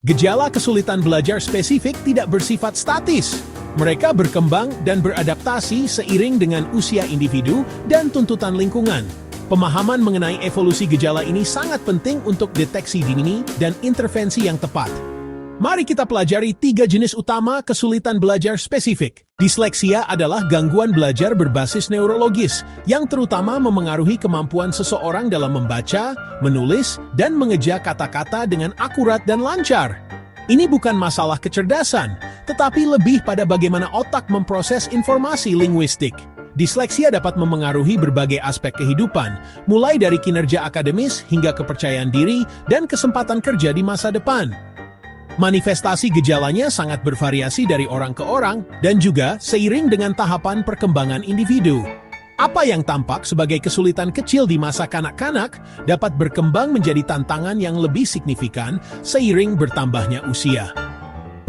Gejala kesulitan belajar spesifik tidak bersifat statis. Mereka berkembang dan beradaptasi seiring dengan usia individu dan tuntutan lingkungan. Pemahaman mengenai evolusi gejala ini sangat penting untuk deteksi dini dan intervensi yang tepat. Mari kita pelajari 3 jenis utama kesulitan belajar spesifik. Disleksia adalah gangguan belajar berbasis neurologis yang terutama memengaruhi kemampuan seseorang dalam membaca, menulis, dan mengeja kata-kata dengan akurat dan lancar. Ini bukan masalah kecerdasan, tetapi lebih pada bagaimana otak memproses informasi linguistik. Disleksia dapat memengaruhi berbagai aspek kehidupan, mulai dari kinerja akademis hingga kepercayaan diri dan kesempatan kerja di masa depan. Manifestasi gejalanya sangat bervariasi dari orang ke orang dan juga seiring dengan tahapan perkembangan individu. Apa yang tampak sebagai kesulitan kecil di masa kanak-kanak dapat berkembang menjadi tantangan yang lebih signifikan seiring bertambahnya usia.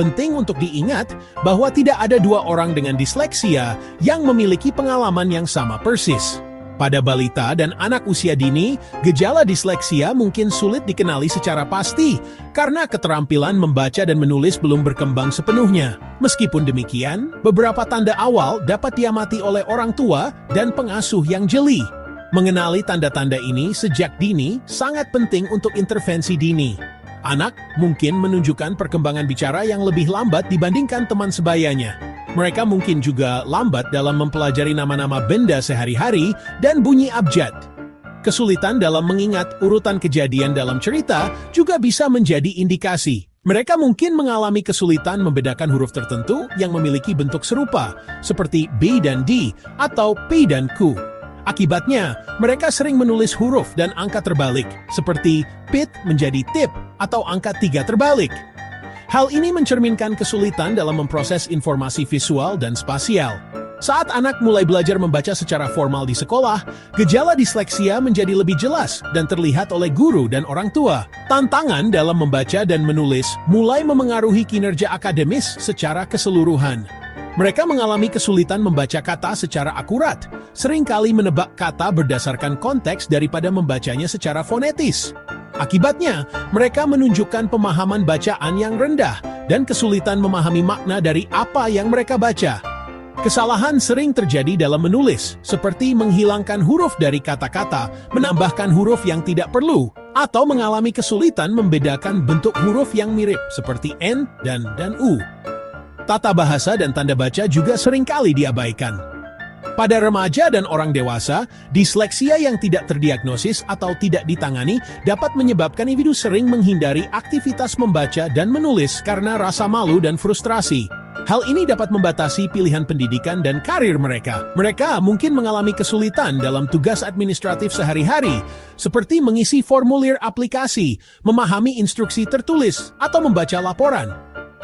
Penting untuk diingat bahwa tidak ada 2 orang dengan disleksia yang memiliki pengalaman yang sama persis. Pada balita dan anak usia dini, gejala disleksia mungkin sulit dikenali secara pasti karena keterampilan membaca dan menulis belum berkembang sepenuhnya. Meskipun demikian, beberapa tanda awal dapat diamati oleh orang tua dan pengasuh yang jeli. Mengenali tanda-tanda ini sejak dini sangat penting untuk intervensi dini. Anak mungkin menunjukkan perkembangan bicara yang lebih lambat dibandingkan teman sebayanya. Mereka mungkin juga lambat dalam mempelajari nama-nama benda sehari-hari dan bunyi abjad. Kesulitan dalam mengingat urutan kejadian dalam cerita juga bisa menjadi indikasi. Mereka mungkin mengalami kesulitan membedakan huruf tertentu yang memiliki bentuk serupa, seperti B dan D atau P dan Q. Akibatnya, mereka sering menulis huruf dan angka terbalik, seperti pit menjadi tip atau angka 3 terbalik. Hal ini mencerminkan kesulitan dalam memproses informasi visual dan spasial. Saat anak mulai belajar membaca secara formal di sekolah, gejala disleksia menjadi lebih jelas dan terlihat oleh guru dan orang tua. Tantangan dalam membaca dan menulis mulai memengaruhi kinerja akademis secara keseluruhan. Mereka mengalami kesulitan membaca kata secara akurat, seringkali menebak kata berdasarkan konteks daripada membacanya secara fonetis. Akibatnya, mereka menunjukkan pemahaman bacaan yang rendah dan kesulitan memahami makna dari apa yang mereka baca. Kesalahan sering terjadi dalam menulis, seperti menghilangkan huruf dari kata-kata, menambahkan huruf yang tidak perlu, atau mengalami kesulitan membedakan bentuk huruf yang mirip, seperti N dan U. Tata bahasa dan tanda baca juga seringkali diabaikan. Pada remaja dan orang dewasa, disleksia yang tidak terdiagnosis atau tidak ditangani dapat menyebabkan individu sering menghindari aktivitas membaca dan menulis karena rasa malu dan frustrasi. Hal ini dapat membatasi pilihan pendidikan dan karir mereka. Mereka mungkin mengalami kesulitan dalam tugas administratif sehari-hari, seperti mengisi formulir aplikasi, memahami instruksi tertulis, atau membaca laporan.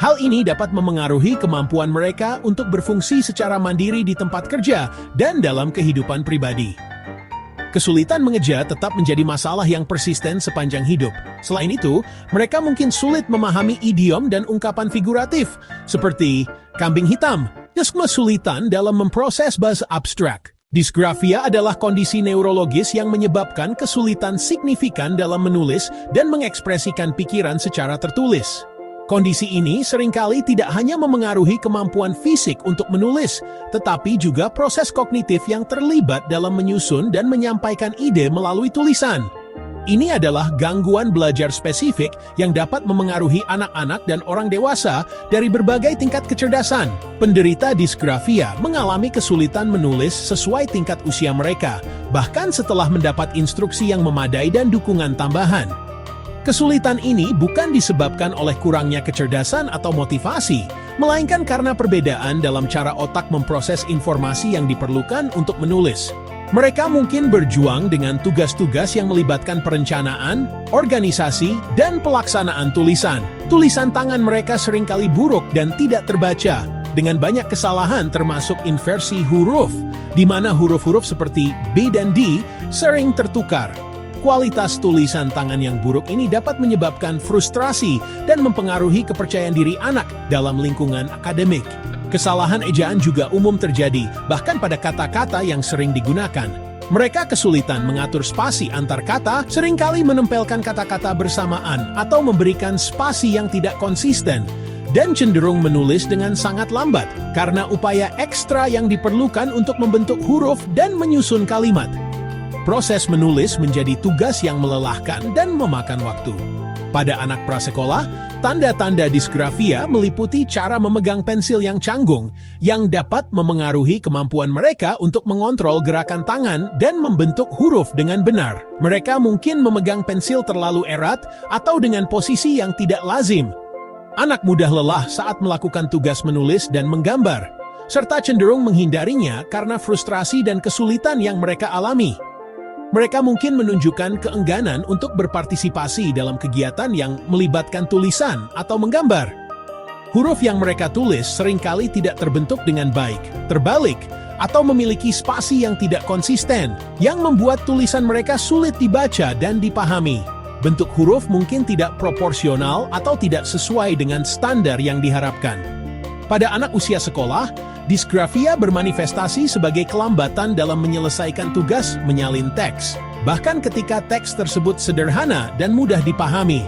Hal ini dapat memengaruhi kemampuan mereka untuk berfungsi secara mandiri di tempat kerja dan dalam kehidupan pribadi. Kesulitan mengeja tetap menjadi masalah yang persisten sepanjang hidup. Selain itu, mereka mungkin sulit memahami idiom dan ungkapan figuratif, seperti kambing hitam, dan kesulitan dalam memproses bahasa abstrak. Disgrafia adalah kondisi neurologis yang menyebabkan kesulitan signifikan dalam menulis dan mengekspresikan pikiran secara tertulis. Kondisi ini seringkali tidak hanya memengaruhi kemampuan fisik untuk menulis, tetapi juga proses kognitif yang terlibat dalam menyusun dan menyampaikan ide melalui tulisan. Ini adalah gangguan belajar spesifik yang dapat memengaruhi anak-anak dan orang dewasa dari berbagai tingkat kecerdasan. Penderita disgrafia mengalami kesulitan menulis sesuai tingkat usia mereka, bahkan setelah mendapat instruksi yang memadai dan dukungan tambahan. Kesulitan ini bukan disebabkan oleh kurangnya kecerdasan atau motivasi, melainkan karena perbedaan dalam cara otak memproses informasi yang diperlukan untuk menulis. Mereka mungkin berjuang dengan tugas-tugas yang melibatkan perencanaan, organisasi, dan pelaksanaan tulisan. Tulisan tangan mereka seringkali buruk dan tidak terbaca, dengan banyak kesalahan termasuk inversi huruf, di mana huruf-huruf seperti B dan D sering tertukar. Kualitas tulisan tangan yang buruk ini dapat menyebabkan frustrasi dan mempengaruhi kepercayaan diri anak dalam lingkungan akademik. Kesalahan ejaan juga umum terjadi, bahkan pada kata-kata yang sering digunakan. Mereka kesulitan mengatur spasi antar kata, seringkali menempelkan kata-kata bersamaan atau memberikan spasi yang tidak konsisten, dan cenderung menulis dengan sangat lambat karena upaya ekstra yang diperlukan untuk membentuk huruf dan menyusun kalimat. Proses menulis menjadi tugas yang melelahkan dan memakan waktu. Pada anak prasekolah, tanda-tanda disgrafia meliputi cara memegang pensil yang canggung, yang dapat memengaruhi kemampuan mereka untuk mengontrol gerakan tangan dan membentuk huruf dengan benar. Mereka mungkin memegang pensil terlalu erat atau dengan posisi yang tidak lazim. Anak mudah lelah saat melakukan tugas menulis dan menggambar, serta cenderung menghindarinya karena frustrasi dan kesulitan yang mereka alami. Mereka mungkin menunjukkan keengganan untuk berpartisipasi dalam kegiatan yang melibatkan tulisan atau menggambar. Huruf yang mereka tulis seringkali tidak terbentuk dengan baik, terbalik, atau memiliki spasi yang tidak konsisten, yang membuat tulisan mereka sulit dibaca dan dipahami. Bentuk huruf mungkin tidak proporsional atau tidak sesuai dengan standar yang diharapkan. Pada anak usia sekolah, disgrafia bermanifestasi sebagai kelambatan dalam menyelesaikan tugas menyalin teks, bahkan ketika teks tersebut sederhana dan mudah dipahami.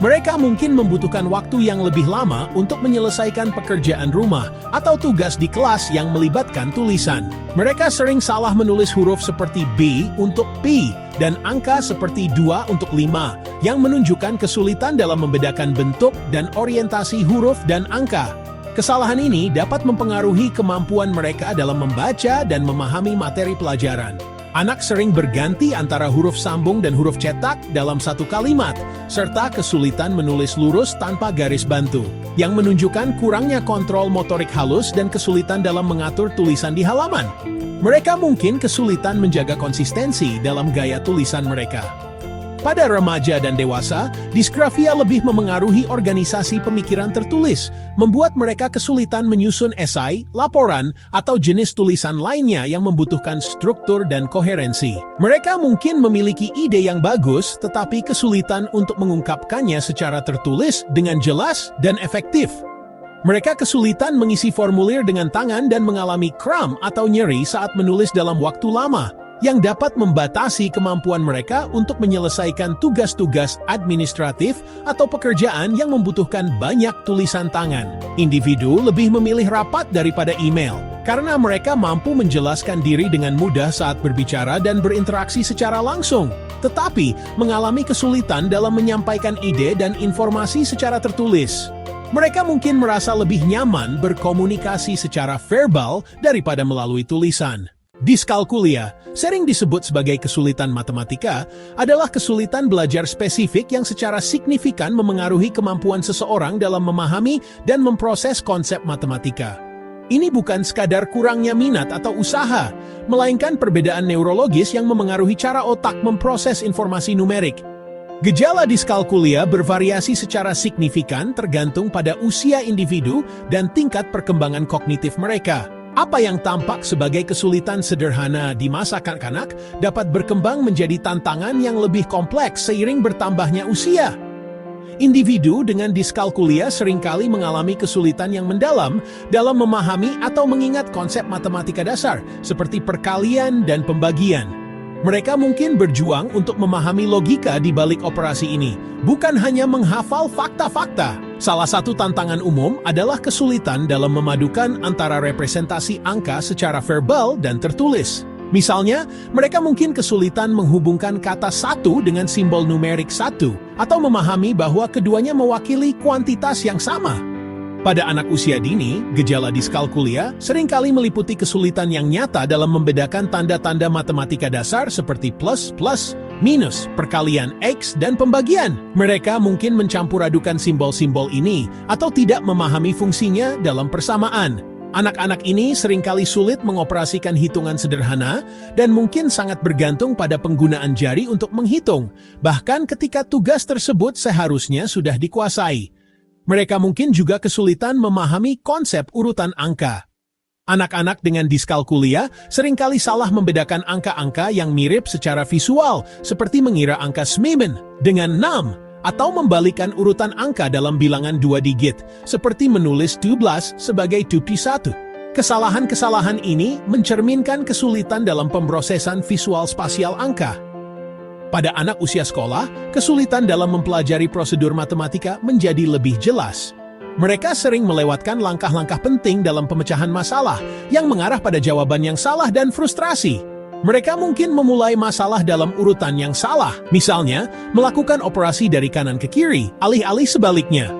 Mereka mungkin membutuhkan waktu yang lebih lama untuk menyelesaikan pekerjaan rumah atau tugas di kelas yang melibatkan tulisan. Mereka sering salah menulis huruf seperti B untuk P dan angka seperti 2 untuk 5, yang menunjukkan kesulitan dalam membedakan bentuk dan orientasi huruf dan angka. Kesalahan ini dapat mempengaruhi kemampuan mereka dalam membaca dan memahami materi pelajaran. Anak sering berganti antara huruf sambung dan huruf cetak dalam satu kalimat, serta kesulitan menulis lurus tanpa garis bantu, yang menunjukkan kurangnya kontrol motorik halus dan kesulitan dalam mengatur tulisan di halaman. Mereka mungkin kesulitan menjaga konsistensi dalam gaya tulisan mereka. Pada remaja dan dewasa, disgrafia lebih memengaruhi organisasi pemikiran tertulis, membuat mereka kesulitan menyusun esai, laporan, atau jenis tulisan lainnya yang membutuhkan struktur dan koherensi. Mereka mungkin memiliki ide yang bagus, tetapi kesulitan untuk mengungkapkannya secara tertulis dengan jelas dan efektif. Mereka kesulitan mengisi formulir dengan tangan dan mengalami kram atau nyeri saat menulis dalam waktu lama, yang dapat membatasi kemampuan mereka untuk menyelesaikan tugas-tugas administratif atau pekerjaan yang membutuhkan banyak tulisan tangan. Individu lebih memilih rapat daripada email, karena mereka mampu menjelaskan diri dengan mudah saat berbicara dan berinteraksi secara langsung, tetapi mengalami kesulitan dalam menyampaikan ide dan informasi secara tertulis. Mereka mungkin merasa lebih nyaman berkomunikasi secara verbal daripada melalui tulisan. Diskalkulia, sering disebut sebagai kesulitan matematika, adalah kesulitan belajar spesifik yang secara signifikan memengaruhi kemampuan seseorang dalam memahami dan memproses konsep matematika. Ini bukan sekadar kurangnya minat atau usaha, melainkan perbedaan neurologis yang memengaruhi cara otak memproses informasi numerik. Gejala diskalkulia bervariasi secara signifikan tergantung pada usia individu dan tingkat perkembangan kognitif mereka. Apa yang tampak sebagai kesulitan sederhana di masa kanak-kanak dapat berkembang menjadi tantangan yang lebih kompleks seiring bertambahnya usia. Individu dengan diskalkulia seringkali mengalami kesulitan yang mendalam dalam memahami atau mengingat konsep matematika dasar, seperti perkalian dan pembagian. Mereka mungkin berjuang untuk memahami logika di balik operasi ini, bukan hanya menghafal fakta-fakta. Salah satu tantangan umum adalah kesulitan dalam memadukan antara representasi angka secara verbal dan tertulis. Misalnya, mereka mungkin kesulitan menghubungkan kata 1 dengan simbol numerik 1, atau memahami bahwa keduanya mewakili kuantitas yang sama. Pada anak usia dini, gejala diskalkulia seringkali meliputi kesulitan yang nyata dalam membedakan tanda-tanda matematika dasar seperti plus, minus, perkalian X, dan pembagian. Mereka mungkin mencampur adukan simbol-simbol ini atau tidak memahami fungsinya dalam persamaan. Anak-anak ini seringkali sulit mengoperasikan hitungan sederhana dan mungkin sangat bergantung pada penggunaan jari untuk menghitung, bahkan ketika tugas tersebut seharusnya sudah dikuasai. Mereka mungkin juga kesulitan memahami konsep urutan angka. Anak-anak dengan diskalkulia seringkali salah membedakan angka-angka yang mirip secara visual, seperti mengira angka 9 dengan 6, atau membalikkan urutan angka dalam bilangan 2 digit, seperti menulis 12 sebagai 21. Kesalahan-kesalahan ini mencerminkan kesulitan dalam pemrosesan visual spasial angka. Pada anak usia sekolah, kesulitan dalam mempelajari prosedur matematika menjadi lebih jelas. Mereka sering melewatkan langkah-langkah penting dalam pemecahan masalah yang mengarah pada jawaban yang salah dan frustrasi. Mereka mungkin memulai masalah dalam urutan yang salah, misalnya melakukan operasi dari kanan ke kiri, alih-alih sebaliknya.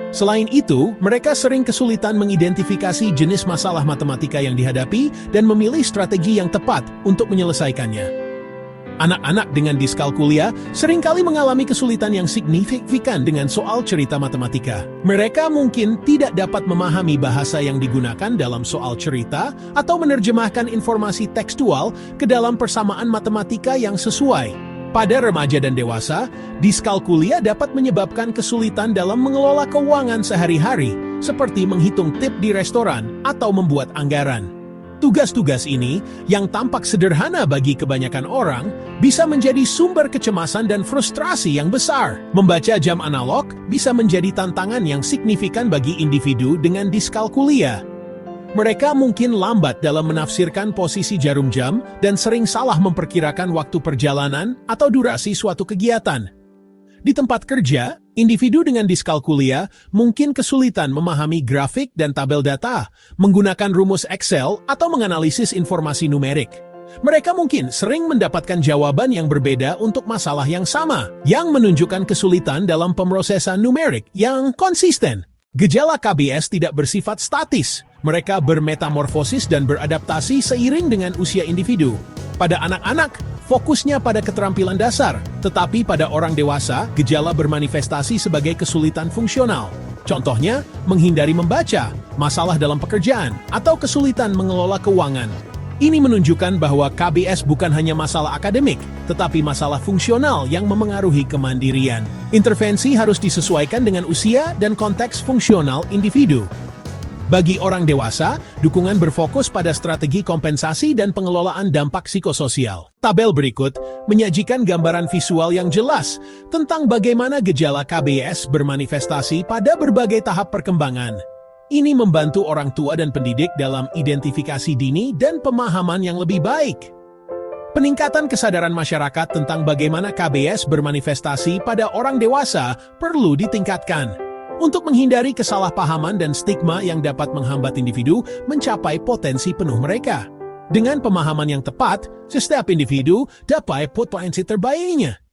Selain itu, mereka sering kesulitan mengidentifikasi jenis masalah matematika yang dihadapi dan memilih strategi yang tepat untuk menyelesaikannya. Anak-anak dengan diskalkulia seringkali mengalami kesulitan yang signifikan dengan soal cerita matematika. Mereka mungkin tidak dapat memahami bahasa yang digunakan dalam soal cerita atau menerjemahkan informasi tekstual ke dalam persamaan matematika yang sesuai. Pada remaja dan dewasa, diskalkulia dapat menyebabkan kesulitan dalam mengelola keuangan sehari-hari, seperti menghitung tip di restoran atau membuat anggaran. Tugas-tugas ini, yang tampak sederhana bagi kebanyakan orang, bisa menjadi sumber kecemasan dan frustrasi yang besar. Membaca jam analog bisa menjadi tantangan yang signifikan bagi individu dengan diskalkulia. Mereka mungkin lambat dalam menafsirkan posisi jarum jam dan sering salah memperkirakan waktu perjalanan atau durasi suatu kegiatan. Di tempat kerja, individu dengan diskalkulia mungkin kesulitan memahami grafik dan tabel data, menggunakan rumus Excel atau menganalisis informasi numerik. Mereka mungkin sering mendapatkan jawaban yang berbeda untuk masalah yang sama, yang menunjukkan kesulitan dalam pemrosesan numerik yang konsisten. Gejala KBS tidak bersifat statis. Mereka bermetamorfosis dan beradaptasi seiring dengan usia individu. Pada anak-anak, fokusnya pada keterampilan dasar, tetapi pada orang dewasa, gejala bermanifestasi sebagai kesulitan fungsional. Contohnya, menghindari membaca, masalah dalam pekerjaan, atau kesulitan mengelola keuangan. Ini menunjukkan bahwa KBS bukan hanya masalah akademik, tetapi masalah fungsional yang memengaruhi kemandirian. Intervensi harus disesuaikan dengan usia dan konteks fungsional individu. Bagi orang dewasa, dukungan berfokus pada strategi kompensasi dan pengelolaan dampak psikososial. Tabel berikut menyajikan gambaran visual yang jelas tentang bagaimana gejala KBS bermanifestasi pada berbagai tahap perkembangan. Ini membantu orang tua dan pendidik dalam identifikasi dini dan pemahaman yang lebih baik. Peningkatan kesadaran masyarakat tentang bagaimana KBS bermanifestasi pada orang dewasa perlu ditingkatkan untuk menghindari kesalahpahaman dan stigma yang dapat menghambat individu mencapai potensi penuh mereka. Dengan pemahaman yang tepat, setiap individu dapat potensi terbaiknya.